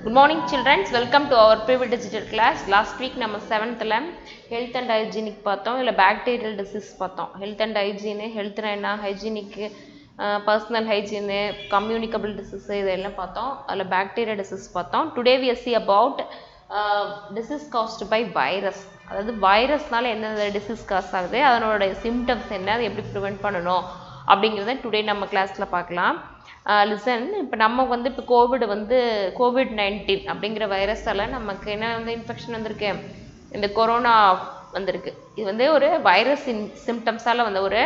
Good morning children, welcome to our private digital class. Last week நம்ம 7th ல health and hygienic பார்த்தோம். இல்ல bacterial disease பார்த்தோம். Health and hygiene, health என்ன, hygienic, personal hygiene, communicable disease இதெல்லாம் பார்த்தோம். அதுல bacterial disease பார்த்தோம். Today we see about disease caused by virus. அதாவது வைரஸ்னால என்ன disease cause ஆகுது, அதனோட symptoms என்ன, அதை எப்படி prevent பண்ணணும் அப்படிங்கறத டுடே நம்ம கிளாஸ்ல பார்க்கலாம். லிசன், இப்போ நம்ம வந்து இப்போ கோவிட்-19 அப்படிங்கிற வைரஸால நமக்கு என்ன வந்து இன்ஃபெக்ஷன் வந்திருக்கு, இந்த கொரோனா வந்திருக்கு. இது வந்து ஒரு வைரஸ் சிம்டம்ஸால வந்த ஒரு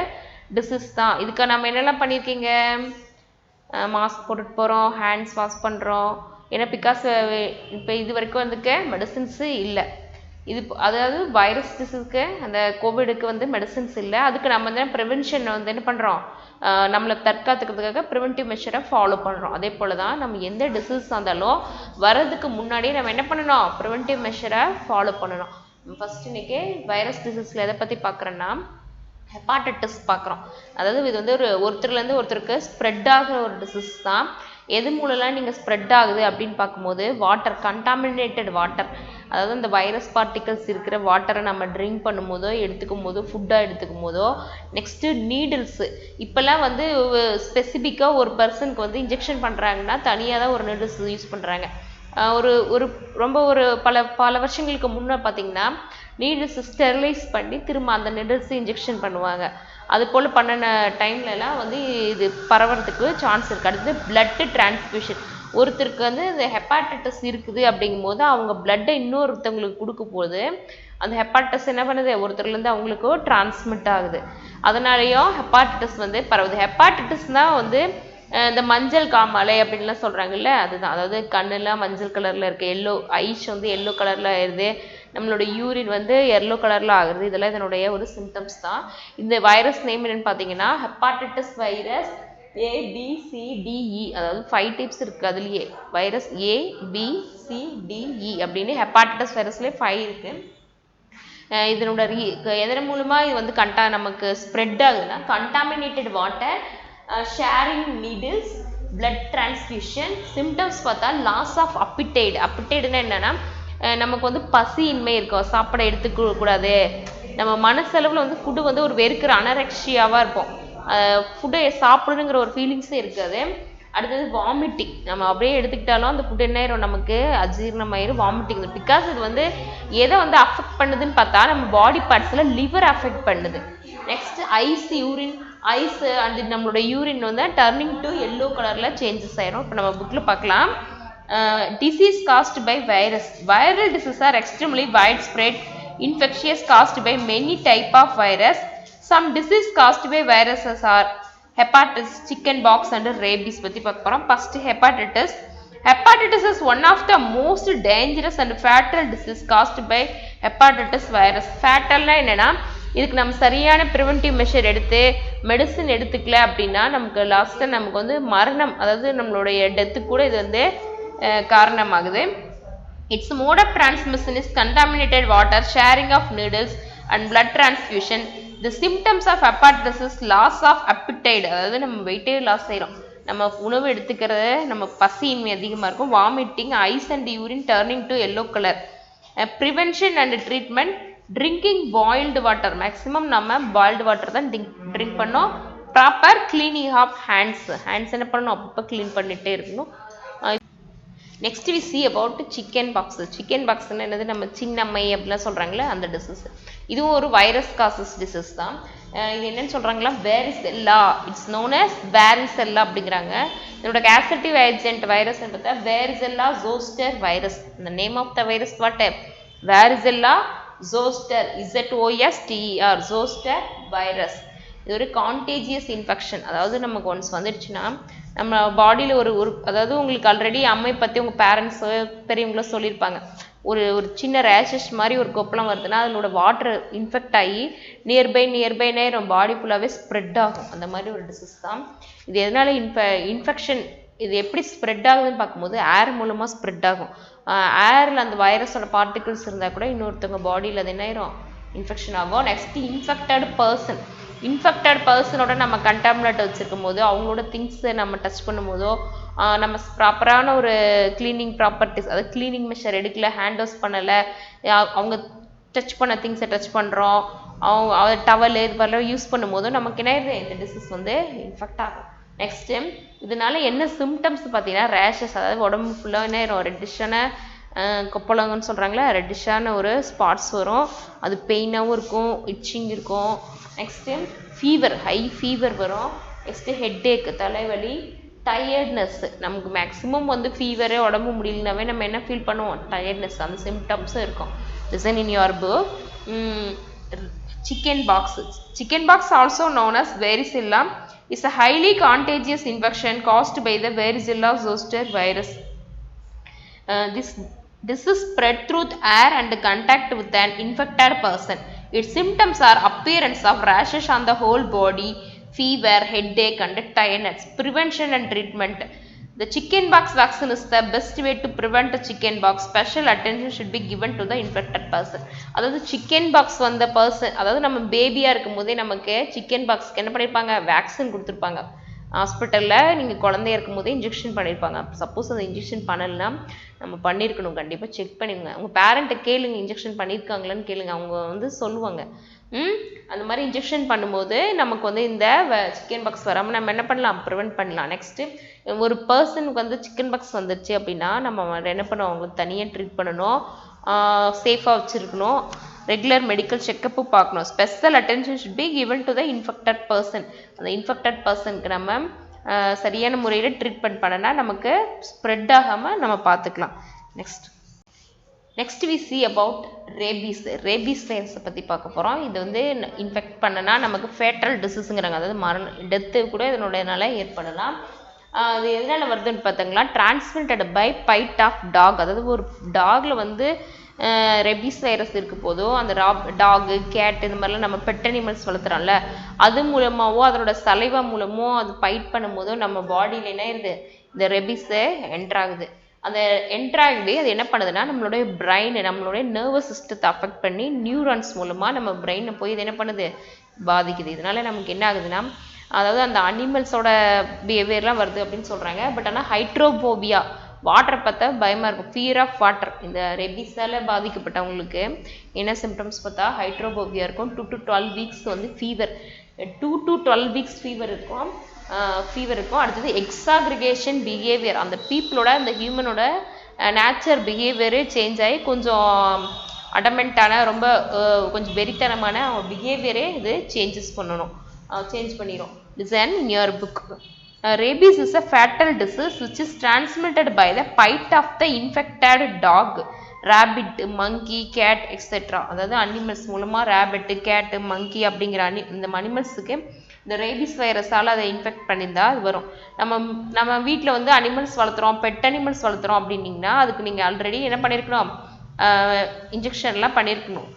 டிசீஸ் தான். இதுக்கு நம்ம என்னெல்லாம் பண்ணியிருக்கீங்க, மாஸ்க் போட்டுட்டு போகிறோம், ஹேண்ட்ஸ் வாஷ் பண்ணுறோம். ஏன்னா பிகாஸ் இப்போ இது வரைக்கும் வந்துக்க மெடிசின்ஸு இல்லை. இது அதாவது வைரஸ் டிசீஸ்க்கு அந்த கோவிடுக்கு வந்து மெடிசின்ஸ் இல்லை. அதுக்கு நம்ம வந்து ப்ரிவென்ஷன் வந்து என்ன பண்ணுறோம், நம்மளை தற்காத்துக்கிறதுக்காக ப்ரிவென்டிவ் மெஷரை ஃபாலோ பண்ணுறோம். அதே போல் தான் நம்ம எந்த டிசீஸ் இருந்தாலும் வர்றதுக்கு முன்னாடியே நம்ம என்ன பண்ணணும், ப்ரிவென்டிவ் மெஷரை ஃபாலோ பண்ணணும். ஃபர்ஸ்ட் இன்னைக்கு வைரஸ் டிசீஸில் எதை பற்றி பார்க்குறோன்னா ஹெப்பாட்டிட்டிஸ் பார்க்குறோம். அதாவது இது வந்து ஒருத்தர்லேருந்து ஒருத்தருக்கு ஸ்ப்ரெட் ஆகிற ஒரு டிசீஸ் தான். எது மூலம்லாம் நீங்கள் ஸ்ப்ரெட் ஆகுது அப்படின்னு பார்க்கும்போது வாட்டர், கண்டாமினேட்டட் வாட்டர், அதாவது இந்த வைரஸ் பார்ட்டிகல்ஸ் இருக்கிற வாட்டரை நம்ம ட்ரிங்க் பண்ணும்போதோ எடுத்துக்கும் போதோ ஃபுட்டாக எடுத்துக்கும் போதோ. நெக்ஸ்ட்டு நீடில்ஸு, இப்போல்லாம் வந்து ஸ்பெசிஃபிக்காக ஒரு பர்சனுக்கு வந்து இன்ஜெக்ஷன் பண்ணுறாங்கன்னா தனியாக தான் ஒரு நீடில்ஸ் யூஸ் பண்ணுறாங்க. பல வருஷங்களுக்கு முன்னே பார்த்தீங்கன்னா நீடில்ஸ் ஸ்டெரிலைஸ் பண்ணி திரும்ப அந்த நீடில்ஸ் இன்ஜெக்ஷன் பண்ணுவாங்க. அது போல் பண்ணின டைம்லலாம் வந்து இது பரவறதுக்கு சான்ஸ் இருக்குது. அடுத்து பிளட்டு டிரான்ஸ்ஃபியூஷன், ஒருத்தருக்கு வந்து இந்த ஹெப்பாட்டிட்டிஸ் இருக்குது அப்படிங்கும் போது அவங்க பிளட்டை இன்னொருத்தவங்களுக்கு கொடுக்கும் போது அந்த ஹெப்பாட்டிஸ் என்ன பண்ணுது, ஒருத்தர்லேருந்து அவங்களுக்கு டிரான்ஸ்மிட் ஆகுது. அதனாலேயும் ஹெப்பாட்டிட்டிஸ் வந்து பரவுது. ஹெப்பாட்டிட்டிஸ் தான் வந்து இந்த மஞ்சள் காமாலை அப்படின்லாம் சொல்கிறாங்கல்ல, அதுதான். அதாவது கண்ணெல்லாம் மஞ்சள் கலரில் இருக்குது, எல்லோ ஐஸ் வந்து எல்லோ கலரில் ஆயிடுது, நம்மளோட யூரின் வந்து எல்லோ கலரில் ஆகுது. இதெல்லாம் இதனுடைய ஒரு சிம்டம்ஸ் தான். இந்த வைரஸ் நேம் என்னன்னு பார்த்தீங்கன்னா ஹெப்பாட்டிட்டிஸ் வைரஸ் ABCDE, அதாவது 5 டைப்ஸ் இருக்குது. அதுலேயே வைரஸ் ABCDE அப்படின்னு ஹெப்பாட்டிட்டிஸ் வைரஸ்லேயே 5 இருக்குது. இதனோட எதன் மூலமாக இது வந்து நமக்கு ஸ்ப்ரெட் ஆகுதுன்னா contaminated water, sharing needles, blood transfusion. Symptoms பார்த்தா லாஸ் ஆஃப் அப்பிடைட். அப்பிடைடுன்னா என்னன்னா நமக்கு வந்து பசியின்மை இருக்கும், சாப்பாடை எடுத்துக்க கூடாது, நம்ம மனசளவில் வந்து ஃபுட்டு வந்து ஒரு வெறுக்கிற அனரெக்ஷியாவாக இருப்போம், ஃபுட்டை சாப்பிடணுங்கிற ஒரு ஃபீலிங்ஸே இருக்காது. அடுத்தது வாமிட்டிங், நம்ம அப்படியே எடுத்துக்கிட்டாலும் அந்த ஃபுட் என்ன ஆயிரும், நமக்கு அஜீரணமாயிரும், வாமிட்டிங். பிகாஸ் இது வந்து எதை வந்து அஃபெக்ட் பண்ணுதுன்னு பார்த்தா நம்ம பாடி பார்ட்ஸில் லிவர் அஃபெக்ட் பண்ணுது. Next eyes, urine, eyes and நம்மளோட யூரின் வந்து டர்னிங் டு எல்லோ கலரில் சேஞ்சஸ் ஆயிரும். இப்போ நம்ம புக்கில் பார்க்கலாம். Disease caused by virus. Viral diseases are extremely widespread, infectious, caused by many type of virus. Some disease caused by viruses are hepatitis, chickenpox and rabies. பத்தி பார்க்க போறோம். First hepatitis. Hepatitis is one of the most dangerous and fatal disease caused by hepatitis virus. Fatalனா என்னன்னா, இதுக்கு நம்ம சரியான preventive measure எடுத்து medicine எடுத்துக்கல அப்படின்னா நமக்கு லாஸ்ட்டாக நமக்கு வந்து மரணம், அதாவது நம்மளுடைய டெத்து கூட இது வந்து காரணமாகுது. Its mode of transmission is contaminated water, sharing of needles and blood transfusion. The symptoms of hepatitis is loss of appetite, அதாவது நம்ம வெயிட்டே லாஸ் செய்கிறோம், நம்ம உணவு எடுத்துக்கிறது, நம்ம பசியின்மை அதிகமாக இருக்கும், vomiting, eyes and urine turning to yellow colour. Prevention and treatment, drinking boiled water, maximum நம்ம பாயில்டு வாட்டர் தான் ட்ரிங்க் பண்ணோம். ப்ராப்பர் கிளீனிங் ஆஃப் ஹேண்ட்ஸ் என்ன பண்ணணும், அப்பப்போ க்ளீன் பண்ணிகிட்டே இருக்கணும். Next we see about chicken pox. Chicken பாக்ஸ்ன்னு என்னது, நம்ம சின்னம்மை அப்படிலாம் சொல்கிறாங்களே அந்த டிசீஸ். இதுவும் ஒரு வைரஸ் காசஸ் டிசீஸ் தான். இது என்னன்னு சொல்கிறாங்களா, varicella, it's known as varicella அப்படிங்கிறாங்க. இதோட கேசட்டிவ் ஏஜென்ட் வைரஸ் பார்த்தா வேரிசெல்லா ஜோஸ்டர் வைரஸ். இந்த name of the virus what, varicella zoster, ZOSTER, zoster virus. இது ஒரு கான்டேஜியஸ் இன்ஃபெக்ஷன். அதாவது நமக்கு ஒன்ஸ் வந்துடுச்சுன்னா நம்ம பாடியில் அதாவது உங்களுக்கு ஆல்ரெடி அம்மை பற்றி உங்கள் பேரண்ட்ஸோ பெரியவங்களோ சொல்லியிருப்பாங்க, ஒரு சின்ன ரேஷஸ் மாதிரி ஒரு கொப்பளம் வருதுன்னா அதனோட வாட்டர் இன்ஃபெக்ட் ஆகி நியர்பை நம்ம பாடி ஃபுல்லாகவே ஸ்ப்ரெட் ஆகும். அந்த மாதிரி ஒரு டிசீஸ் தான் இது. எதனால இன்ஃபெக்ஷன் இது எப்படி ஸ்ப்ரெட் ஆகுதுன்னு பார்க்கும்போது ஏர் மூலமாக ஸ்ப்ரெட் ஆகும். ஏரில் அந்த வைரஸோட பார்ட்டிகிள்ஸ் இருந்தால் கூட இன்னொருத்தவங்க பாடியில் அது என்ன ஆயிரும், இன்ஃபெக்ஷன் ஆகும். நெக்ஸ்ட் இன்ஃபெக்டட் பர்சனோட நம்ம கண்டாமினேட் வச்சுருக்கும் போது அவங்களோட திங்ஸை நம்ம டச் பண்ணும்போதோ நம்ம ப்ராப்பரான ஒரு கிளீனிங் ப்ராப்பர்ட்டிஸ், அதாவது கிளீனிங் மெஷர் எடுக்கல, ஹேண்ட் வாஷ் பண்ணலை, அவங்க டச் பண்ண திங்ஸை டச் பண்ணுறோம், அவங்க டவல் இது மாதிரிலாம் யூஸ் பண்ணும்போது நமக்கு என்ன ஆயிடுது, இந்த டிசீஸ் வந்து இன்ஃபெக்ட் ஆகும். நெக்ஸ்ட்டு இதனால என்ன சிம்டம்ஸ் பார்த்தீங்கன்னா ரேஷஸ், அதாவது உடம்பு ஃபுல்லாக என்ன ஆயிரும், ரெட்டிஷான கொப்பளங்கன்னு சொல்கிறாங்களே, ரெட்டிஷான ஒரு ஸ்பாட்ஸ் வரும், அது பெயினாகவும் இருக்கும், இச்சிங் இருக்கும். நெக்ஸ்ட்டு ஃபீவர், ஹை ஃபீவர் வரும். நெக்ஸ்ட்டு ஹெட்டேக், தலைவலி, டயர்ட்னஸ். நமக்கு மேக்ஸிமம் வந்து ஃபீவரு உடம்பு முடியலனாவே நம்ம என்ன ஃபீல் பண்ணுவோம், டயர்ட்னஸ், அந்த சிம்டம்ஸும் இருக்கும். Listen in your book. Chicken pox. Chicken box also known as varicella is a highly contagious infection caused by the varicella zoster virus. This is spread through air and contact with an infected person. Its symptoms are appearance of rashes on the whole body, fever, headache and tiredness. Prevention and treatment. The chickenpox vaccine is the best way to prevent a chickenpox. Special attention should be given to the infected person. அதாவது chickenpox வந்த person, அதாவது நம்ம பேபியாக இருக்கும் போதே நமக்கு chickenpoxக்கு என்ன பண்ணியிருப்பாங்க, vaccine கொடுத்துருப்பாங்க. ஹாஸ்பிட்டலில் நீங்கள் குழந்தைய இருக்கும் போதே இன்ஜெக்ஷன் பண்ணியிருப்பாங்க. சப்போஸ் அந்த இன்ஜெக்ஷன் பண்ணலைன்னா நம்ம பண்ணியிருக்கணும், கண்டிப்பாக செக் பண்ணிடுங்க. உங்கள் பேரண்ட்டை கேளுங்க, இன்ஜெக்ஷன் பண்ணியிருக்காங்களான்னு கேளுங்க, அவங்க வந்து சொல்லுவாங்க. அந்த மாதிரி இன்ஜெக்ஷன் பண்ணும்போது நமக்கு வந்து இந்த சிக்கன் பாக்ஸ் வராமல் நம்ம என்ன பண்ணலாம், ப்ரிவெண்ட் பண்ணலாம். நெக்ஸ்ட்டு ஒரு பர்சனுக்கு வந்து சிக்கன் பாக்ஸ் வந்துருச்சு அப்படின்னா நம்ம என்ன பண்ணுவோம், அவங்களுக்கு தனியாக ட்ரீட் பண்ணணும், சேஃபாக வச்சுருக்கணும், ரெகுலர் மெடிக்கல் செக்கப்பு பார்க்கணும். Special attention should be given to the infected person. அந்த இன்ஃபெக்டட் பர்சனுக்கு நம்ம சரியான முறையில் ட்ரீட்மெண்ட் பண்ணனா நமக்கு ஸ்ப்ரெட் ஆகாமல் நம்ம பார்த்துக்கலாம். Next we see about rabies. Rabies வைரஸை பற்றி பார்க்க போகிறோம். இது வந்து இன்ஃபெக்ட் பண்ணனா நமக்கு ஃபேட்டல் டிசீஸுங்கிறாங்க, அதாவது டெத்து கூட இதனுடையனால ஏற்படலாம். அது எதனால் வருதுன்னு பார்த்தீங்களா, transmitted by bite of dog. அதாவது ஒரு டாகில் வந்து ரெபீஸ் வைரஸ் இருக்க போதோ, அந்த டாகு, கேட் இந்த மாதிரிலாம் நம்ம பெட் அனிமல்ஸ் வளர்த்துறோம்ல, அது மூலமாகவோ அதனோட சலைவா மூலமோ அது பைட் பண்ணும்போதோ நம்ம பாடியில் என்ன ஆயிடுது, இந்த ரெபீஸை என்ட்ராகுது. அந்த என்ட்ராகி அது என்ன பண்ணுதுன்னா நம்மளுடைய பிரெயின், நம்மளுடைய நர்வஸ் சிஸ்டத்தை அஃபெக்ட் பண்ணி நியூரான்ஸ் மூலமாக நம்ம பிரெயினை போய் இது என்ன பண்ணுது, பாதிக்குது. இதனால நமக்கு என்ன ஆகுதுன்னா, அதாவது அந்த அனிமல்ஸோட பிஹேவியர்லாம் வருது அப்படின்னு சொல்கிறாங்க. பட் ஆனால் ஹைட்ரோபோபியா, வாட்டரை பார்த்தா பயமாக இருக்கும், ஃபியர் ஆஃப் வாட்டர். இந்த ரெபீஸால் பாதிக்கப்பட்டவங்களுக்கு என்ன சிம்டம்ஸ் பார்த்தா ஹைட்ரோபோபியா இருக்கும். 2 to 12 வீக்ஸ் வந்து ஃபீவர், 2 to 12 வீக்ஸ் ஃபீவர் இருக்கும். அடுத்தது எக்ஸாக்ரிகேஷன் பிஹேவியர், அந்த பீப்புளோட அந்த ஹியூமனோட நேச்சர் பிஹேவியரு சேஞ்ச் ஆகி கொஞ்சம் அடமெண்ட்டான, ரொம்ப கொஞ்சம் வெறித்தனமான பிஹேவியரே இது சேஞ்ச் பண்ணிடும். Listen in your book. Rabies is a fatal disease which is transmitted by the bite of the infected dog, rabbit, monkey, cat, etc. அதாவது அனிமல்ஸ் மூலமாக ரேபிட், கேட்டு, மங்கி அப்படிங்கிற இந்த அனிமல்ஸுக்கு இந்த ரேபிஸ் வைரஸால் அதை இன்ஃபெக்ட் பண்ணியிருந்தா அது வரும். நம்ம வீட்டில் வந்து அனிமல்ஸ் வளர்த்துறோம், பெட் அனிமல்ஸ் வளர்த்துறோம் அப்படின்னிங்கன்னா அதுக்கு நீங்கள் ஆல்ரெடி என்ன பண்ணியிருக்கணும், இன்ஜெக்ஷன்லாம் பண்ணியிருக்கணும்.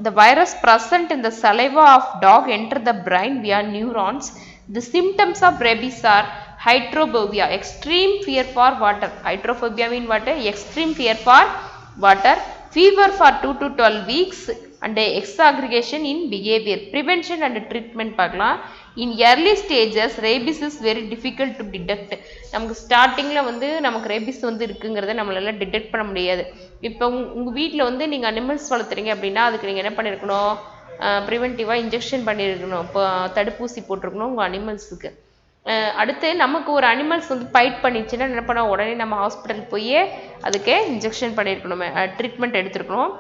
The virus present in the saliva of dog enter the brain via neurons. The symptoms of rabies are hydrophobia, extreme fear for water. Hydrophobia mean what? Extreme fear for water. Fever for 2 to 12 weeks and exaggregation in behavior. Prevention and treatment பார்க்கலாம். In early stages, rabies is very difficult to detect. நமக்கு ஸ்டார்டிங்கில் வந்து நமக்கு rabies வந்து இருக்குங்கிறத நம்மளால detect பண்ண முடியாது. இப்போ உங்கள் வீட்டில் வந்து நீங்கள் அனிமல்ஸ் வளர்த்துறீங்க அப்படின்னா அதுக்கு நீங்கள் என்ன பண்ணியிருக்கணும், ப்ரிவென்டிவாக இன்ஜெக்ஷன் பண்ணியிருக்கணும், இப்போ தடுப்பூசி போட்டிருக்கணும் உங்கள் அனிமல்ஸுக்கு. அடுத்து நமக்கு ஒரு அனிமல்ஸ் வந்து பைட் பண்ணிடுச்சுன்னா என்ன பண்ணோம், உடனே நம்ம ஹாஸ்பிட்டல் போய் அதுக்கு இன்ஜெக்ஷன் பண்ணியிருக்கணும், treatment எடுத்துருக்கணும்.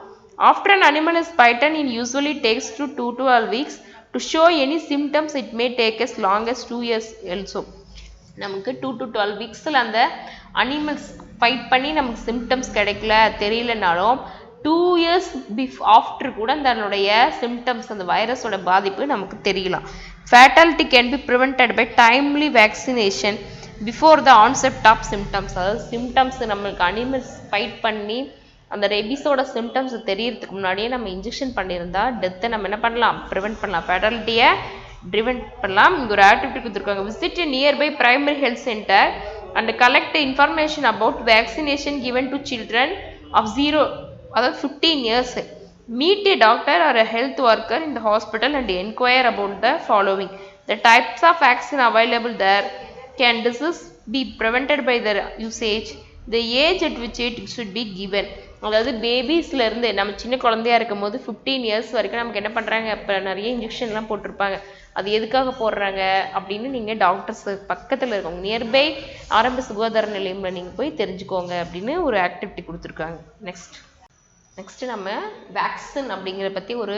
After an animal is bitten, it usually takes 2 to 12 weeks to show any symptoms. It may take as long as 2 years also. நமக்கு 2 to 12 வீக்ஸில் அந்த அனிமல்ஸ் ஃபைட் பண்ணி நமக்கு சிம்டம்ஸ் கிடைக்கல தெரியலனாலும் 2 years ஆஃப்டர் கூட அதனுடைய சிம்டம்ஸ், அந்த வைரஸோட பாதிப்பு நமக்கு தெரியலாம். Fatality can be prevented by timely vaccination before the onset of symptoms. அதாவது சிம்டம்ஸ் நம்மளுக்கு அனிமல்ஸ் ஃபைட் பண்ணி அந்த ரெபிஸோட சிம்டம்ஸ் தெரியறதுக்கு முன்னாடியே நம்ம இன்ஜெக்ஷன் பண்ணியிருந்தா டெத்தை நம்ம என்ன பண்ணலாம், ப்ரிவெண்ட் பண்ணலாம், ஃபேட்டாலிட்டியை ப்ரிவெண்ட் பண்ணலாம். இங்கே ஒரு ஆக்டிவிட்டி கொடுத்துருக்காங்க. Visit nearby primary health centre and collect information about vaccination given to children of 0, அதாவது 15 years. Meet a doctor or a health worker in the hospital and inquire about the following: the types of vaccine available there, can disease be prevented by the usage? The age at which it should be given. அதாவது பேபிஸ்ல இருந்து நம்ம சின்ன குழந்தையா இருக்கும் போது 15 years வரைக்கும் நமக்கு என்ன பண்றாங்க, இப்போ நிறைய இன்ஜெக்ஷன்லாம் போட்டிருப்பாங்க. அது எதுக்காக போடுறாங்க அப்படின்னு நீங்கள் டாக்டர்ஸ் பக்கத்தில் இருக்கவங்க நியர்பை ஆரம்ப சுகாதார நிலையம்ல நீங்கள் போய் தெரிஞ்சுக்கோங்க அப்படின்னு ஒரு ஆக்டிவிட்டி கொடுத்துருக்காங்க. நெக்ஸ்ட்டு நம்ம வேக்சின் அப்படிங்கிற பற்றி ஒரு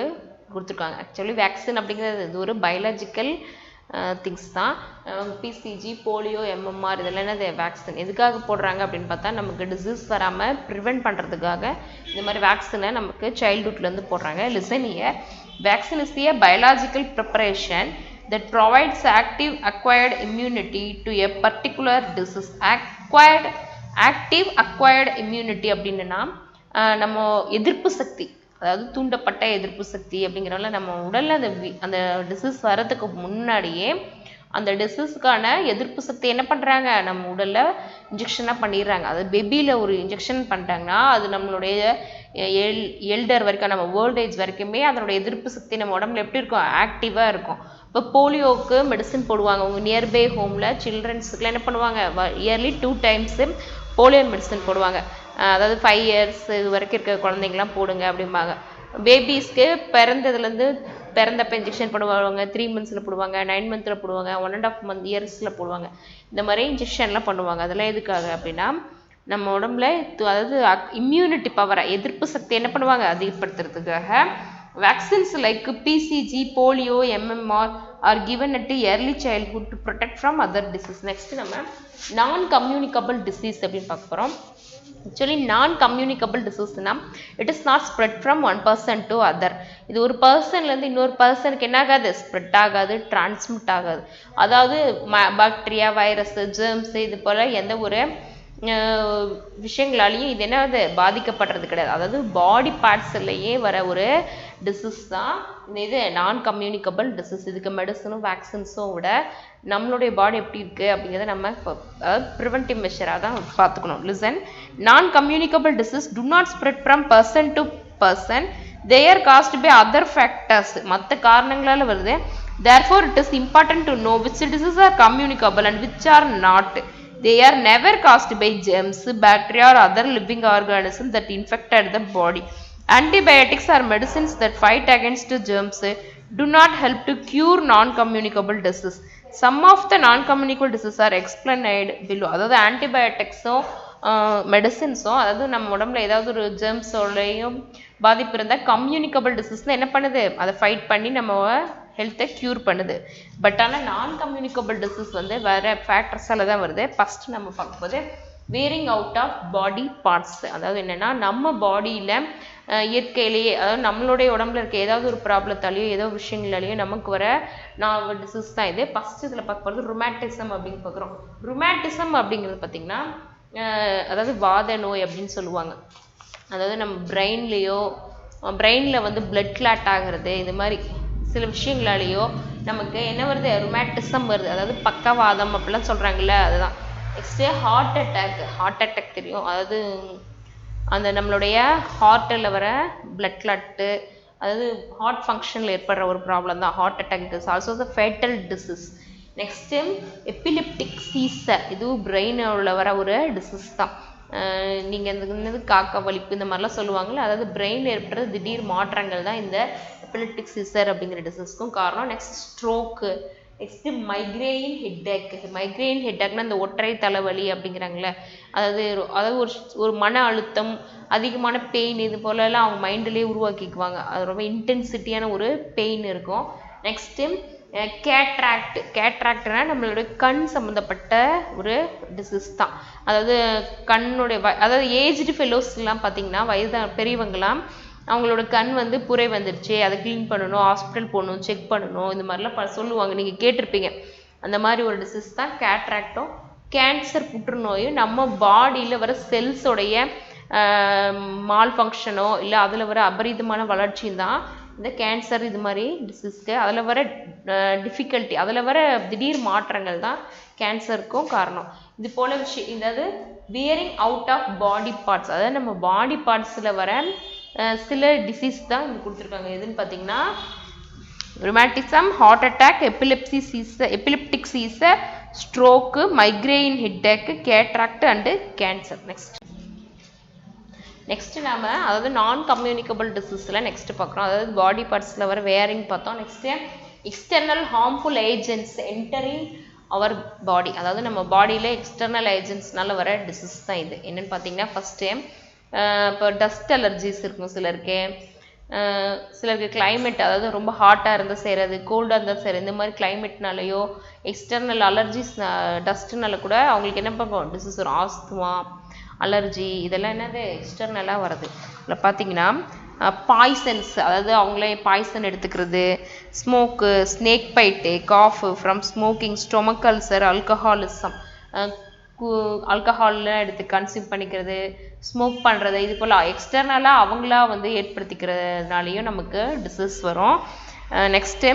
கொடுத்துருக்காங்க. ஆக்சுவலி வேக்சின் அப்படிங்கிறது இது ஒரு பயாலஜிக்கல் திங்ஸ் தான். பிசிஜி, போலியோ, எம்எம்ஆர் இதெல்லாம் என்னது வேக்சின் எதுக்காக போடுறாங்க அப்படின்னு பார்த்தா நமக்கு டிசீஸ் வராமல் ப்ரிவெண்ட் பண்ணுறதுக்காக இந்த மாதிரி வேக்சினை நமக்கு சைல்ட்ஹுட்லேருந்து போடுறாங்க. Listen here. Vaccine is a biological preparation that provides acquired immunity to a particular disease. acquired immunity அப்படின்னா நம்ம எதிர்ப்பு சக்தி, அதாவது தூண்டப்பட்ட எதிர்ப்பு சக்தி அப்படிங்கிறனால நம்ம உடலில் அந்த டிசீஸ் வர்றதுக்கு முன்னாடியே அந்த டிசீஸுக்கான எதிர்ப்பு சக்தி என்ன பண்ணுறாங்க, நம்ம உடலில் இன்ஜெக்ஷனாக பண்ணிடுறாங்க. அது பேபியில் ஒரு இன்ஜெக்ஷன் பண்ணிட்டாங்கன்னா அது நம்மளுடைய எல்டர் வரைக்கும், நம்ம ஓல்ட் ஏஜ் வரைக்குமே அதனுடைய எதிர்ப்பு சக்தி நம்ம உடம்புல எப்படி இருக்கும், ஆக்டிவாக இருக்கும். இப்போ போலியோவுக்கு மெடிசின் போடுவாங்க. உங்கள் நியர்பை ஹோமில் சில்ட்ரன்ஸுக்குலாம் என்ன பண்ணுவாங்க, இயர்லி 2 times போலியோ மெடிசன் போடுவாங்க. அதாவது 5 years இது வரைக்கும் இருக்கிற குழந்தைங்களாம் போடுங்க அப்படிம்பாங்க. பேபிஸ்க்கு பிறந்தப்ப இன்ஜெக்ஷன் போடுவாங்க, 3 months போடுவாங்க, 9 months போடுவாங்க, 1.5 years போடுவாங்க. இந்த மாதிரி இன்ஜெக்ஷன்லாம் பண்ணுவாங்க. அதெல்லாம் எதுக்காக அப்படின்னா நம்ம உடம்புல அதாவது இம்யூனிட்டி பவரை, எதிர்ப்பு சக்தி என்ன பண்ணுவாங்க, அதிகப்படுத்துறதுக்காக. Vaccines like BCG, polio, MMR are given at early childhood to protect from other disease. Next நம்ம நான் கம்யூனிகபிள் டிசீஸ் அப்படின்னு பார்க்க போகிறோம். ஆக்சுவலி நான் கம்யூனிகபிள் டிசீஸ்னா it is not spread from one person to other. இது ஒரு பர்சன்லேருந்து இன்னொரு பர்சனுக்கு என்ன ஆகாது, ஸ்ப்ரெட் ஆகாது, டிரான்ஸ்மிட் ஆகாது. அதாவது பாக்டீரியா, வைரஸ், ஜெர்ம்ஸ் இது போல் எந்த ஒரு விஷயங்களாலையும் இது என்னது பாதிக்கப்படுறது கிடையாது. அதாவது பாடி பார்ட்ஸ்லையே வர ஒரு டிசீஸ் தான் இது நான் கம்யூனிகபிள் டிசீஸ். இதுக்கு மெடிசனும் வேக்சின்ஸும் விட நம்மளுடைய பாடி எப்படி இருக்குது அப்படிங்கிறத நம்ம ப்ரிவென்டிவ் மெஷராக தான் பார்த்துக்கணும். லிசன். நான் communicable disease to not spread from person to person. they are caused by other factors. மற்ற காரணங்களால் வருது. therefore it is important to know which diseases are communicable and which are not. They are never caused by germs, bacteria or other living organisms that infected the body. Antibiotics are medicines that fight against germs do not help to cure non-communicable disease. Some of the non-communicable diseases are explained below. அதாவது ஆன்டிபயோட்டிக்ஸும் மெடிசின்ஸும், அதாவது நம்ம உடம்புல ஏதாவது ஒரு ஜெர்ம்ஸோடையும் பாதிப்பு இருந்தால் communicable டிசீஸ்னால் என்ன பண்ணுது, அதை ஃபைட் பண்ணி நம்ம ஹெல்த்தை க்யூர் பண்ணுது. பட் ஆனால் நான் கம்யூனிகபிள் டிசீஸ் வந்து வேறு ஃபேக்டர்ஸால் தான் வருது. ஃபஸ்ட்டு நம்ம பார்க்கும்போது wearing out of body parts. அதாவது என்னென்னா நம்ம பாடியில் இயற்கையிலேயே, அதாவது நம்மளுடைய உடம்புல இருக்க ஏதாவது ஒரு ப்ராப்ளத்தாலேயோ ஏதோ விஷயங்களாலேயோ நமக்கு வர டிசீஸ் தான் இது. ஃபஸ்ட்டு இதில் பார்க்க போகிறது ருமேட்டிசம் அப்படின்னு பார்க்குறோம். ருமேட்டிசம் அப்படிங்கிறது பார்த்திங்கன்னா அதாவது வாத நோய் அப்படின்னு சொல்லுவாங்க. அதாவது நம்ம பிரெயினில் வந்து பிளட் கிளாட் ஆகிறது, இது மாதிரி சில விஷயங்களாலேயோ நமக்கு என்ன வருது, ருமேட்டிசம் வருது. அதாவது பக்கவாதம் அப்படிலாம் சொல்கிறாங்கல்ல, அதுதான். நெக்ஸ்ட்டு ஹார்ட் அட்டாக் தெரியும். அதாவது அந்த நம்மளுடைய ஹார்ட்டில் வர பிளட் கிளாட்டு, அதாவது ஹார்ட் ஃபங்க்ஷனில் ஏற்படுற ஒரு ப்ராப்ளம் தான் heart attack. Is also the fatal disease. Next epileptic seizure, இதுவும் பிரெயினில் வர ஒரு டிசீஸ் தான். நீங்கள் இந்த காக்கா வலிப்பு இந்த மாதிரிலாம் சொல்லுவாங்கள்ல, அதாவது பிரெயினில் ஏற்படுற திடீர் மாற்றங்கள் தான் இந்த எபிலிப்டிக் சீசர் அப்படிங்கிற டிசீஸ்க்கும் காரணம். Next stroke. Next migraine headache. Migraine ஹெட்டேக்னா இந்த ஒற்றை தலைவலி அப்படிங்கிறாங்களே, அதாவது ஒரு மன அழுத்தம், அதிகமான பெயின், இது போலலாம் அவங்க மைண்டிலே உருவாக்கிக்குவாங்க. அது ரொம்ப இன்டென்சிட்டியான ஒரு பெயின் இருக்கும். நெக்ஸ்ட்டு கேட்ராக்ட்னா நம்மளுடைய கண் சம்மந்தப்பட்ட ஒரு டிசீஸ் தான். அதாவது கண்ணுடைய அதாவது ஏஜ்டு ஃபெலோஸ்லாம் பார்த்திங்கன்னா பெரியவங்களாம் அவங்களோட கண் வந்து புரை வந்துருச்சு, அதை க்ளீன் பண்ணணும், ஹாஸ்பிட்டல் போகணும், செக் பண்ணணும், இந்த மாதிரிலாம் சொல்லுவாங்க, நீங்கள் கேட்டிருப்பீங்க. அந்த மாதிரி ஒரு டிசீஸ் தான் கேட்ராக்டும். கேன்சர் புற்றுநோயும் நம்ம பாடியில் வர செல்ஸோடைய மால் ஃபங்க்ஷனோ இல்லை அதில் வர அபரிதமான வளர்ச்சியும் தான் இந்த கேன்சர் இது மாதிரி டிசீஸ்க்கு. அதில் வர டிஃபிகல்ட்டி, அதில் வர திடீர் மாற்றங்கள் தான் கேன்சருக்கும் காரணம். இது போல விஷயம், இதாவது wearing out of body parts, அதாவது நம்ம பாடி பார்ட்ஸில் வர சில டிசீஸ் தான் இங்கே கொடுத்துருக்காங்க. எதுன்னு பார்த்தீங்கன்னா rheumatism, heart attack, epileptic seizure, stroke, migraine, headache, cataract and cancer. Next நாம அதாவது நான் கம்யூனிகபிள் டிசீஸில் நெக்ஸ்ட் பார்க்குறோம். அதாவது பாடி பார்ட்ஸில் வர வேரிங் பார்த்தோம். Next external harmful agents entering our body, அதாவது நம்ம பாடியில் எக்ஸ்டர்னல் ஏஜென்ட்ஸ்னால வர டிசீஸ் தான் இது. என்னென்னு பார்த்தீங்கன்னா ஃபஸ்ட்டு இப்போ டஸ்ட் அலர்ஜிஸ் இருக்கும் சிலருக்கு கிளைமேட், அதாவது ரொம்ப ஹாட்டாக இருந்தால் செய்கிறது, கோல்டாக இருந்தால் செய்கிறது, இந்த மாதிரி கிளைமேட்னாலேயோ எக்ஸ்டர்னல் அலர்ஜிஸ் டஸ்ட்டுனால கூட அவங்களுக்கு என்ன பண்ணுறோம் டிசீஸ் வரும். ஆஸ்துமா, அலர்ஜி, இதெல்லாம் என்னது எக்ஸ்டர்னலாக வருது. அதில் பார்த்தீங்கன்னா பாய்சன்ஸ், அதாவது அவங்களே பாய்சன் எடுத்துக்கிறது, smoke, snake bite, cough from smoking, stomach ulcer, alcoholism, ஆல்கஹால்லாம் எடுத்து கன்சியூம் பண்ணிக்கிறது, ஸ்மோக் பண்ணுறது, இது போல் எக்ஸ்டர்னலாக அவங்களா வந்து ஏற்படுத்திக்கிறதுனாலையும் நமக்கு டிசீஸ் வரும். Next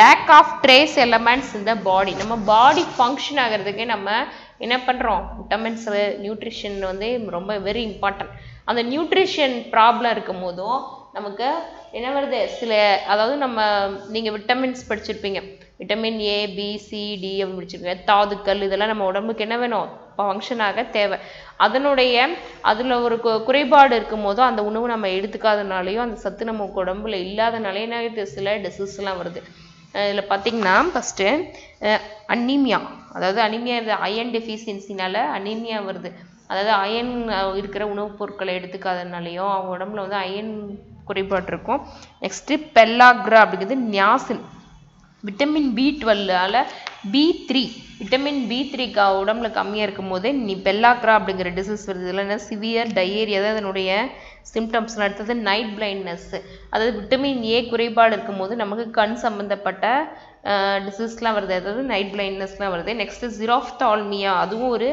lack of trace elements இந்த பாடி, நம்ம பாடி ஃபங்க்ஷன் ஆகிறதுக்கு நம்ம என்ன பண்ணுறோம் விட்டமின்ஸ், நியூட்ரிஷன் வந்து ரொம்ப வெரி இம்பார்ட்டன்ட். அந்த நியூட்ரிஷன் ப்ராப்ளம் இருக்கும் போதும் நமக்கு என்ன வருது சில, அதாவது நீங்கள் விட்டமின்ஸ் படிச்சிருப்பீங்க, vitamin A, B, C, D அப்படின்னு படிச்சிருப்பீங்க. தாதுக்கள் இதெல்லாம் நம்ம உடம்புக்கு என்ன வேணும் ஃபங்க்ஷனாக தேவை. அதில் ஒரு குறைபாடு இருக்கும் போதும் அந்த உணவு நம்ம எடுத்துக்காதனாலையும் அந்த சத்து நம்ம உடம்புல இல்லாதனாலையும் என்ன ஆகிடுது சில டிசீஸ்லாம் வருது. இதில் பார்த்தீங்கன்னா ஃபஸ்ட்டு அனீமியா, அதாவது அனீமியா அயன் டெஃபிஷியன்சினால அனீமியா வருது. அதாவது அயன் இருக்கிற உணவுப் பொருட்களை எடுத்துக்காதனாலையும் அவங்க உடம்புல வந்து அயன் குறைபாடு இருக்கும். நெக்ஸ்ட்டு பெல்லாக்ரா அப்படிங்கிறது நியாசின், விட்டமின் B12ஆல் B3, விட்டமின் B3 உடம்புல கம்மியாக இருக்கும் போது பெல்லாக்ரா அப்படிங்கிற டிசீஸ் வருது. இதில் என்ன சிவியர் டயேரியா தான் அதனுடைய சிம்டம்ஸ்லாம். அடுத்தது நைட் பிளைண்ட்னஸ், அதாவது விட்டமின் ஏ குறைபாடு இருக்கும் போது நமக்கு கண் சம்மந்தப்பட்ட டிசீஸ்லாம் வருது, அதாவது நைட் பிளைண்ட்னஸ்லாம் வருது. நெக்ஸ்ட்டு ஜிராஃப்தால்மியா, அதுவும் ஒரு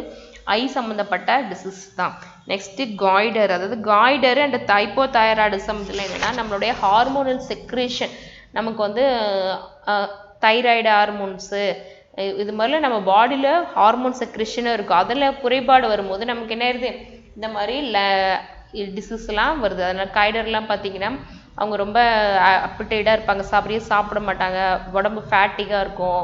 ஐ சம்மந்தப்பட்ட டிசீஸ் தான். நெக்ஸ்ட்டு காய்டர், அதாவது காய்டர் அண்ட் தைப்போதைராய்டிசம், இதில் என்னென்னா நம்மளுடைய ஹார்மோனல் செக்ரேஷன், நமக்கு வந்து தைராய்டு ஹார்மோன்ஸு இது மாதிரிலாம் நம்ம பாடியில் ஹார்மோன் செக்ரேஷனும் இருக்கும். அதில் குறைபாடு வரும்போது நமக்கு என்ன ஆயிடுது இந்த மாதிரி டிசீஸ்லாம் வருது. அதனால் காய்டர்லாம் பார்த்தீங்கன்னா அவங்க ரொம்ப அப்பிடைடாக இருப்பாங்க, சாப்பிட மாட்டாங்க, உடம்பு ஃபேட்டிக்காக இருக்கும்,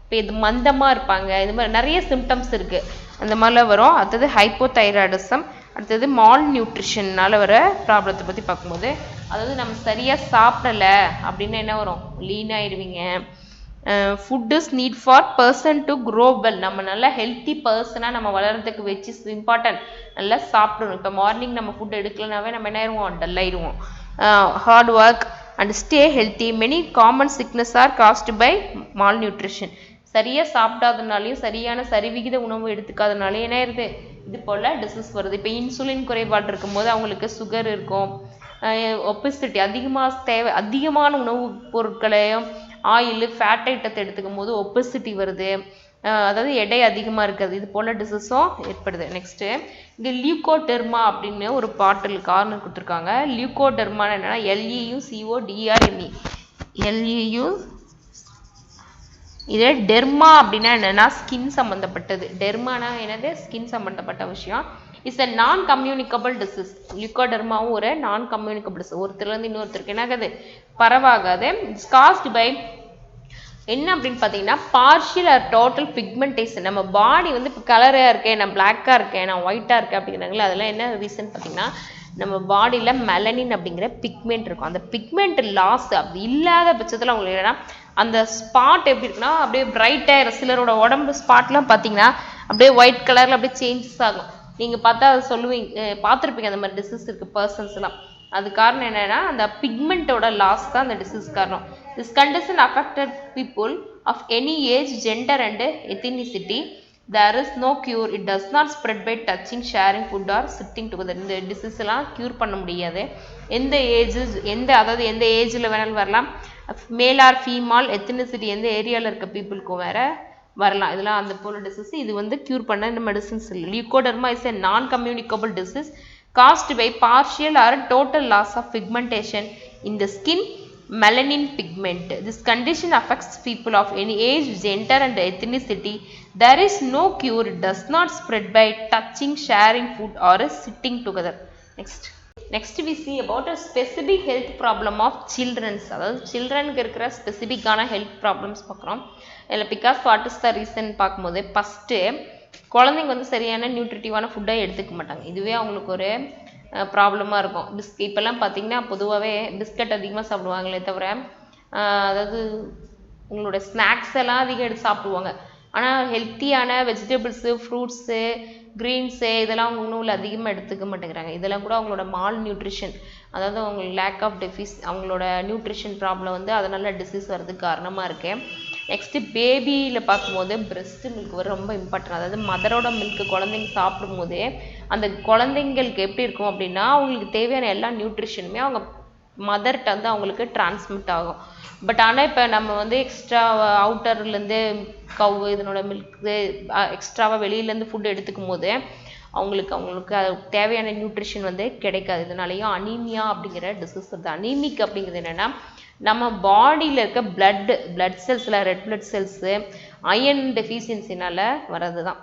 இப்போ இது மந்தமாக இருப்பாங்க, இது மாதிரி நிறைய சிம்டம்ஸ் இருக்குது, அந்த மாதிரிலாம் வரும். அடுத்தது ஹைப்போதைராய்டிசம், அடுத்தது மால் நியூட்ரிஷன்னால் வர ப்ராப்ளத்தை பற்றி பார்க்கும்போது, அதாவது நம்ம சரியாக சாப்பிடலை அப்படின்னா என்ன வரும் லீன் ஆயிடுவீங்க. Food is need for person to grow well, நம்ம நல்லா ஹெல்த்தி பர்சனாக நம்ம வளர்கிறதுக்கு வச்சு இம்பார்ட்டன்ட், நல்லா சாப்பிடணும். இப்போ மார்னிங் நம்ம ஃபுட் எடுக்கலனாவே நம்ம என்ன ஆயிடுவோம் டல் ஆயிடுவோம். Hard work and stay healthy, many common sickness are caused by malnutrition, சரியாக சாப்பிடாதனாலையும் சரியான சரிவிகித உணவு எடுத்துக்காதனாலையும் என்ன ஆயிடுது இது போல் டிசீஸ் வருது. இப்போ இன்சுலின் குறைபாடு இருக்கும்போது அவங்களுக்கு சுகர் இருக்கும், ஒபிசிட்டி அதிகமான உணவுப் பொருட்களையும் ஆயில் ஃபேட் ஐட்டத்தை எடுத்துக்கும் போது ஒபிசிட்டி வருது, அதாவது எடை அதிகமாக இருக்குது, இது போல் டிசீஸும் ஏற்படுது. நெக்ஸ்ட்டு இங்கே லியூகோடெர்மா அப்படின்னு ஒரு பாட்டில் கார்னர் கொடுத்துருக்காங்க. லியூகோடெர்மான்னு என்னென்னா LEUCODERMA, இதே டெர்மா அப்படின்னா என்னென்னா ஸ்கின் சம்மந்தப்பட்டது. டெர்மானா என்னது ஸ்கின் சம்மந்தப்பட்ட விஷயம். இட்ஸ் அ நான் கம்யூனிகபிள் டிசீஸ். லியூகோடெர்மாவும் ஒரு நான் கம்யூனிகபிள் டிசீஸ், ஒருத்தர்லேருந்து இன்னொருத்தருக்கு என்ன ஆகுது பரவாகாது. இட்ஸ் காஸ்ட் பை என்ன அப்படின்னு பார்த்தீங்கன்னா பார்ஷியல் ஆர் டோட்டல் பிக்மெண்டேஷன். நம்ம பாடி வந்து இப்போ கலராக இருக்கேன், நான் பிளாக்காக இருக்கேன், நான் ஒயிட்டாக இருக்கேன் அப்படிங்கிறாங்களே, அதெல்லாம் என்ன ரீசன் பார்த்தீங்கன்னா நம்ம பாடியில் மெலனின் அப்படிங்கிற பிக்மெண்ட் இருக்கும். அந்த பிக்மெண்ட் லாஸ் அப்படி இல்லாத பட்சத்தில் அவங்களுக்கு என்னன்னா அந்த ஸ்பாட் எப்படி இருக்குன்னா அப்படியே பிரைட்டாக, சிலரோட உடம்பு ஸ்பாட்லாம் பார்த்தீங்கன்னா அப்படியே ஒயிட் கலரில் அப்படியே சேஞ்சஸ் ஆகும். நீங்கள் பார்த்தா அதை சொல்லுவீங்க, பார்த்துருப்பீங்க அந்த மாதிரி டிசீஸ் இருக்குது பர்சன்ஸ்லாம். அது காரணம் என்னென்னா அந்த பிக்மெண்ட்டோட லாஸ் தான் அந்த டிசீஸ் காரணம். This condition affected people of any age, gender and ethnicity. There is no cure. It does not spread by touching, sharing food or sitting together. இந்த டிசீஸ் எல்லாம் க்யூர் பண்ண முடியாது. எந்த ஏஜில் வேணாலும் வரலாம். மேல் ஆர் ஃபீமால், எத்தினிசிட்டி எந்த ஏரியாவில் இருக்க பீப்புளுக்கும் வேற வரலாம். இதெல்லாம் அந்த போல டிசீஸ். இது வந்து க்யூர் பண்ண இந்த மெடிசன்ஸ் இல்லை. Leucoderma is a non-communicable disease caused by partial or total loss of pigmentation in the skin, melanin pigment. This condition affects people of any age, gender and ethnicity. There is no cure. It does not spread by touching, sharing food or sitting together. Next we see about a specific health problem of children. அதாவது சில்ட்ரனுக்கு இருக்கிற ஸ்பெசிஃபிக்கான health problems பார்க்குறோம். இல்லை because what is the reason பார்க்கும்போது first குழந்தைங்க வந்து சரியான நியூட்ரிட்டிவான ஃபுட்டை எடுத்துக்க மாட்டாங்க. இதுவே அவங்களுக்கு ஒரு ப்ராப்ளமாக இருக்கும். இப்போல்லாம் பார்த்தீங்கன்னா பொதுவாகவே பிஸ்கட் அதிகமாக சாப்பிடுவாங்களே தவிர அதாவது உங்களோட ஸ்நாக்ஸ் எல்லாம் அதிகம் எடுத்து சாப்பிடுவாங்க. ஆனால் ஹெல்த்தியான வெஜிடபிள்ஸு, ஃப்ரூட்ஸு, க்ரீன்ஸு இதெல்லாம் அவங்க உணவில் அதிகமாக எடுத்துக்க மாட்டேங்கிறாங்க. இதெல்லாம் கூட அவங்களோட மால் நியூட்ரிஷன், அதாவது அவங்களுக்கு லேக் ஆஃப் அவங்களோட நியூட்ரிஷன் ப்ராப்ளம் வந்து அதனால் டிசீஸ் வர்றதுக்கு காரணமாக இருக்கு. நெக்ஸ்ட்டு பேபியில் பார்க்கும்போது பிரெஸ்ட் மில்க் ரொம்ப இம்பார்ட்டன்ட். அதாவது மதரோட மில்க் குழந்தைங்க சாப்பிடும்போது அந்த குழந்தைங்களுக்கு எப்படி இருக்கும் அப்படின்னா அவங்களுக்கு தேவையான எல்லா நியூட்ரிஷனுமே அவங்க மதர்கிட்ட வந்து அவங்களுக்கு டிரான்ஸ்மிட் ஆகும். பட் ஆனால் இப்போ நம்ம வந்து எக்ஸ்ட்ரா அவுட்டர்லேருந்து கவு இதனோட மில்க்கு எக்ஸ்ட்ராவாக வெளியிலேருந்து ஃபுட் எடுத்துக்கும் போது அவங்களுக்கு தேவையான நியூட்ரிஷன் வந்து கிடைக்காது. இதனாலேயும் அனீமியா அப்படிங்கிற டிசீஸ் வருது. அனீமிக் அப்படிங்கிறது என்னென்னா நம்ம பாடியில் இருக்க பிளட் செல்ஸில் ரெட் பிளட் செல்ஸு அயன் டெஃபிஷியன்சினால் வர்றது தான்.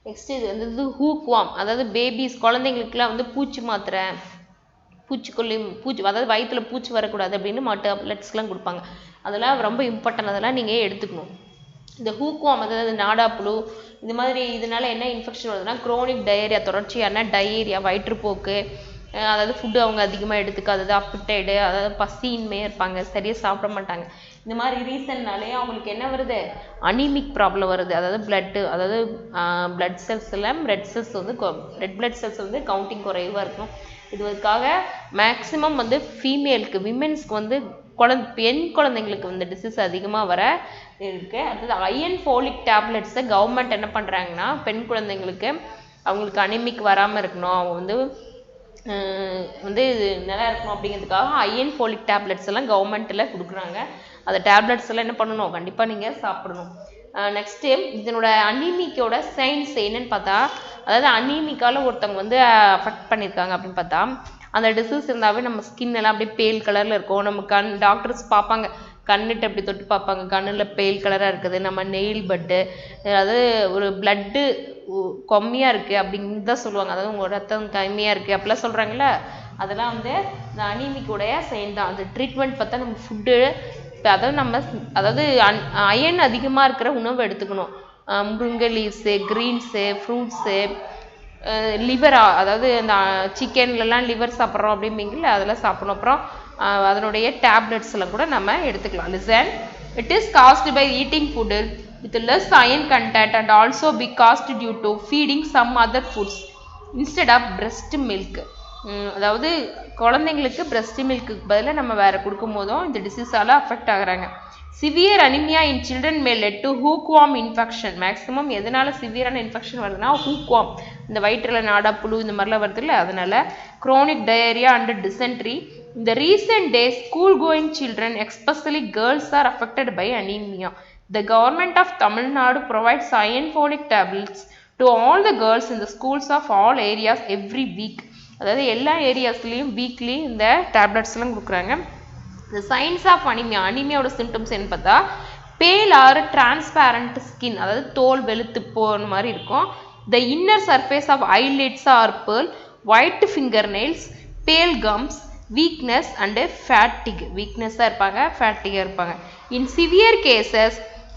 நெக்ஸ்ட் இது வந்து ஹூக்வாம், அதாவது பேபிஸ் குழந்தைங்களுக்குலாம் வந்து பூச்சி மாத்திரை, பூச்சி அதாவது வயிற்றில் பூச்சி வரக்கூடாது அப்படின்னு டேப்லெட்ஸ்லாம் கொடுப்பாங்க. அதெல்லாம் ரொம்ப இம்பார்ட்டன்ட். அதெல்லாம் நீங்கள் எடுத்துக்கணும். இந்த ஹூக்வாம் அதாவது நாடாப்புழு இது மாதிரி இதனால என்ன இன்ஃபெக்ஷன் வருதுன்னா குரோனிக் டயரியா, தொடர்ச்சியான டயரியா, வயிற்றுப்போக்கு, அதாவது ஃபுட்டு அவங்க அதிகமாக எடுத்துக்காதது, அப்பிட்டைடு, அதாவது பசியின்மையாக இருப்பாங்க, சரியாக சாப்பிட மாட்டாங்க. இந்த மாதிரி ரீசன்னாலே அவங்களுக்கு என்ன வருது, அனீமிக் ப்ராப்ளம் வருது. அதாவது பிளட் செல்ஸில் ரெட் பிளட் செல்ஸ் வந்து கவுண்டிங் குறைவாக இருக்கும். இதுக்காக மேக்ஸிமம் வந்து ஃபீமேலுக்கு விமென்ஸ்க்கு வந்து பெண் குழந்தைங்களுக்கு வந்து டிசீஸ் அதிகமாக வர இருக்கு. அடுத்தது அயன் ஃபோலிக் டேப்லெட்ஸை கவர்மெண்ட் என்ன பண்ணுறாங்கன்னா பெண் குழந்தைங்களுக்கு அவங்களுக்கு அனிமிக் வராமல் இருக்கணும், அவங்க வந்து நல்லா இருக்கணும் அப்படிங்கிறதுக்காக அயன் ஃபோலிக் டேப்லெட்ஸ் எல்லாம் கவர்மெண்ட்டில் கொடுக்குறாங்க. அந்த டேப்லெட்ஸ் எல்லாம் என்ன பண்ணணும், கண்டிப்பாக நீங்கள் சாப்பிடணும். நெக்ஸ்ட்டு இதனோட அனீமிக்கோட சயின்ஸ் என்னன்னு பார்த்தா, அதாவது அனீமிக்கால ஒருத்தவங்க வந்து அஃபெக்ட் பண்ணியிருக்காங்க அப்படின்னு பார்த்தா அந்த டிசீஸ் இருந்தாவே நம்ம ஸ்கின் எல்லாம் அப்படியே பேல் கலரில் இருக்கும். நம்ம டாக்டர்ஸ் பார்ப்பாங்க, கண்ணுட்டு அப்படி தொட்டு பார்ப்பாங்க, கண்ணில் பேல் கலராக இருக்குது, நம்ம நெயில் பட்டு, அதாவது ஒரு பிளட்டு கம்மியாக இருக்குது அப்படின்னு தான் சொல்லுவாங்க. அதாவது உங்கள் ரத்தம் கம்மியாக இருக்குது அப்படிலாம் சொல்கிறாங்களே, அதெல்லாம் வந்து இந்த அனீமிக்கோடைய சைன் தான். அந்த ட்ரீட்மெண்ட் பார்த்தா நம்ம ஃபுட்டு அதாவது அயன் அதிகமாக இருக்கிற உணவு எடுத்துக்கணும். முருங்கை லீவ்ஸு, க்ரீன்ஸு, ஃப்ரூட்ஸு, லிவரா, அதாவது இந்த சிக்கன்லலாம் லிவர் சாப்பிட்றோம் அப்படிம்பிங்கல அதெல்லாம் சாப்பிடணும். அப்புறம் அதனுடைய டேப்லெட்ஸ் எல்லாம் கூட நம்ம எடுத்துக்கலாம். Listen, it is caused by eating food with less iron content and also be caused due to feeding some other foods instead of breast milk. அதாவது குழந்தைங்களுக்கு breast milk பதிலாக நம்ம வேற கொடுக்கும் போதும் இந்த டிசீஸால அஃபெக்ட் ஆகுறாங்க. Severe anaemia in children May led to ஹூக்வாம் infection. Maximum எதனால சிவியரான இன்ஃபெக்ஷன் வருதுன்னா ஹூக்வாம், இந்த வயிற்றில் நாடாப்புழு இந்த மாதிரிலாம் வருது இல்லை, அதனால crony diarrhoea and dysentery. In the recent days, school-going children, especially girls, are affected by anemia. The government of Tamil Nadu provides iron folic tablets to all the girls in the schools of all areas every week. அதாவது எல்லா ஏரியாஸ்லேயும் weekly இந்த டேப்லெட்ஸ்லாம் கொடுக்குறாங்க. The signs of anemia, அனிமியாவோட symptoms என்ன பார்த்தா பேல் R transparent skin, அதாவது தோல் வெளுத்து போன மாதிரி இருக்கும். The inner surface of eyelids are pearl, white fingernails, pale gums, weakness and fatigue. வீக்னஸாக இருப்பாங்க, ஃபேட்டிகாக இருப்பாங்க. In severe cases,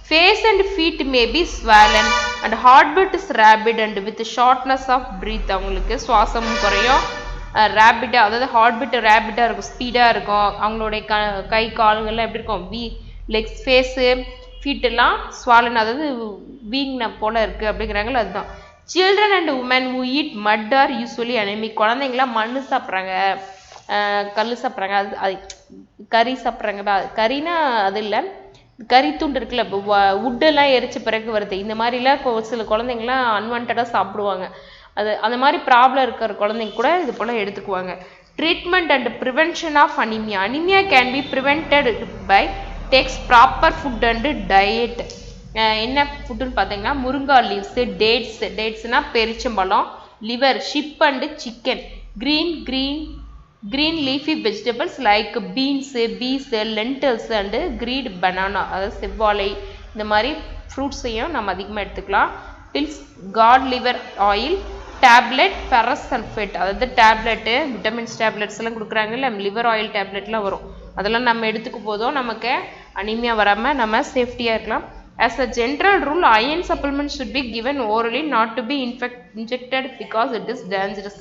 face and feet may be swollen and heartbeat is rapid and with shortness of breath. அவங்களுக்கு சுவாசம் குறையும், ரேபிட்டாக, அதாவது heartbeat ரேபிட்டாக இருக்கும், ஸ்பீடாக இருக்கும். அவங்களுடைய கை கால்கள்லாம் எப்படி இருக்கும், லெக்ஸ், ஃபேஸு, ஃபீட்டெல்லாம் ஸ்வாலன், அதாவது வீங்ன போல் இருக்குது அப்படிங்கிறாங்களோ அதுதான். Children and women who eat mud are usually anemic. குழந்தைங்களாம் மண் சாப்பிட்றாங்க, கல் சாப்பிட்றாங்க, அது கறி சாப்பிட்றாங்க. கறினா அது இல்லை, கறி துண்டு இருக்குல்ல, இப்போ வுட்டெல்லாம் எரிச்ச பிறகு வருது, இந்த மாதிரிலாம் சில குழந்தைங்களாம் அன்வான்டாக சாப்பிடுவாங்க. அந்த மாதிரி ப்ராப்ளம் இருக்கிற குழந்தைங்க கூட இது போல் எடுத்துக்குவாங்க. Treatment and prevention of anemia. Anemia can be prevented by takes proper food and diet. என்ன ஃபுட்டுன்னு பார்த்தீங்கன்னா முருங்கா லீவ்ஸு, டேட்ஸ்னால் பெரிச்சம்பழம், liver, sheep and chicken, green leafy vegetables like beans, peas, lentils and green banana, அதாவது செவ்வாழை, இந்த மாதிரி ஃப்ரூட்ஸையும் நம்ம அதிகமாக எடுத்துக்கலாம். Pills, cod liver oil, tablet, ferrous sulphate, அதாவது டேப்லெட்டு, விட்டமின்ஸ் டேப்லெட்ஸ் எல்லாம் கொடுக்குறாங்கல்ல, லிவர் ஆயில் டேப்லெட்லாம் வரும், அதெல்லாம் நம்ம எடுத்துக்கும் போதும் நமக்கு அனீமியா வராமல் நம்ம சேஃப்டியாக இருக்கலாம். As a general rule, iron supplement should be given orally, not to be injected because it is dangerous.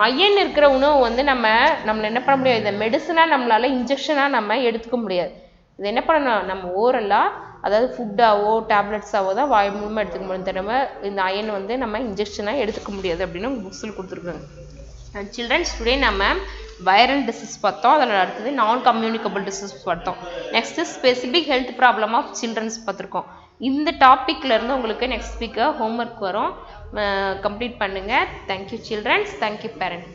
Iron இருக்கிற உணவு வந்து நம்மள என்ன பண்ண முடியாது, இதை மெடிசனாக நம்மளால் இன்ஜெக்ஷனாக நம்ம எடுத்துக்க முடியாது. இது என்ன பண்ணணும், நம்ம ஓரலாக அதாவது ஃபுட்டாவோ டேப்லெட்ஸாவோ தான் வாய் மூலமாக எடுத்துக்க முடியும். தவிர இந்த அயன் வந்து நம்ம இன்ஜெக்ஷனாக எடுத்துக்க முடியாது அப்படின்னு புக்ஸில் கொடுத்துருக்காங்க. சில்ட்ரன்ஸ் டுடே நம்ம வைரல் டிசீஸ் பார்த்தோம், அதில் அடுத்தது நான் கம்யூனிகபிள் டிசீஸ் பார்த்தோம். Next specific health problem of childrens பார்த்துருக்கோம். இந்த டாப்பிக்லேருந்து உங்களுக்கு நெக்ஸ்ட் வீக்கு ஹோம்ஒர்க் வரும், கம்ப்ளீட் பண்ணுங்கள். Thank you childrens, thank you parents.